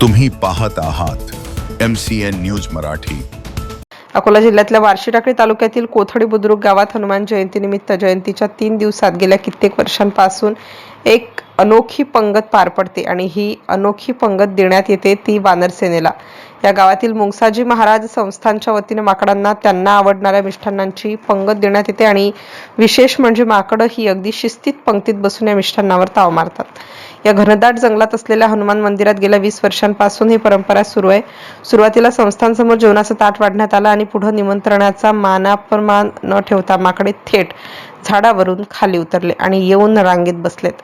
तुम्ही पाहत आहात MCN न्यूज मराठी। अकोला जिल्ह्यातल्या वार्शी टाकळी तालुक्यातील कोथळी बुद्रुक गावात हनुमान जयंतीनिमित्त जयंतीच्या 3 दिवसात गेल्या कित्येक वर्षांपासून एक अनोखी पंगत पार पडते आणि ही अनोखी पंगत देण्यात येते ती वानर सेनेला। या गावातील मुंगसाजी महाराज संस्थानच्या वतीने माकडांना त्यांना आवडणाऱ्या मिष्ठांनांची पंगत देण्यात येते आणि विशेष म्हणजे माकडं ही अगदी शिस्तीत पंक्तीत बसून या मिष्ठांनावर ताव मारतात। या घनदाट जंगलात असलेल्या हनुमान मंदिरात गेल्या 20 वर्षांपासून ही परंपरा सुरू आहे। सुरुवातीला संस्थांसमोर जेवणाचं ताट वाढण्यात आलं आणि पुढे निमंत्रणाचा मानापमान न ठेवता माकडे थेट झाडावरून खाली उतरले आणि येऊन रांगेत बसलेत।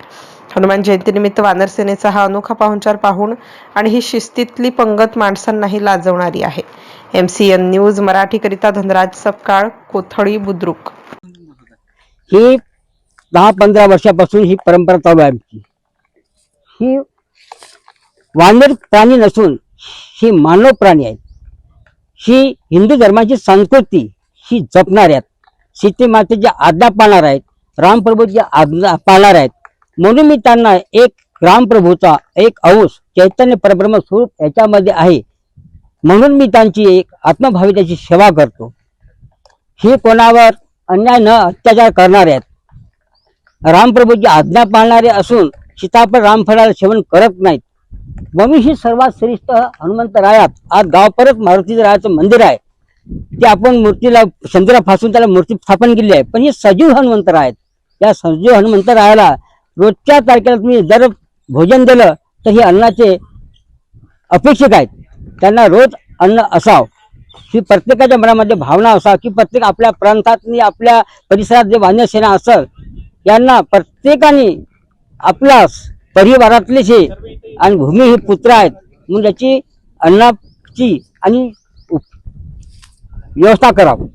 हनुमान जयंतीनिमित्त वानर सेनेचा हा अनोखा पाहुणचार पाहून आणि ही शिस्तीतली पंगत माणसांनाही लाजवणारी आहे। MCN न्यूज मराठी करिता धनराज सपकाळ, कोथळी बुद्रुक। ही 10-15 वर्षापासून ही परंपरा चालू आहे आमची। ही वानर प्राणी नसून ही मानव प्राणी आहेत। ही हिंदू धर्माची संस्कृती ही जपणार आहेत, सीते मातेची आज्ञा पाळणार आहेत, रामप्रभूची आज्ञा पाळणार आहेत। म्हणून मी त्यांना एक रामप्रभूचा एक अंश चैतन्य परब्रह्म स्वरूप याच्यामध्ये आहे, म्हणून मी त्यांची एक आत्मभाविताची सेवा करतो। ही कोणावर अन्याय न अत्याचार करणारे आहेत, रामप्रभूची आज्ञा पाळणारे असून सीताफळ रामफळाला सेवन करत नाहीत। म्हणून ही सर्वात श्रेष्ठ हनुमंतरायात आज गाव परत मारुतीरायाचं मंदिर आहे, ते आपण मूर्तीला शंकरा फासून त्याला मूर्ती स्थापन केली आहे। पण हे सजीव हनुमंतराय आहेत। या सजीव हनुमंतरायाला रोजच्या तारखेला तुम्ही जर भोजन दिलं तर हे अन्नाचे अपेक्षित आहेत, त्यांना रोज अन्न असावं ही प्रत्येकाच्या मनामध्ये भावना असावं की प्रत्येक आपल्या प्रांतातली आपल्या परिसरात जे वानर सेना असेल यांना प्रत्येकाने आपल्या परिवारातलेच आणि भूमी ही पुत्र आहेत म्हणून याची अन्नाची आणि व्यवस्था करावी।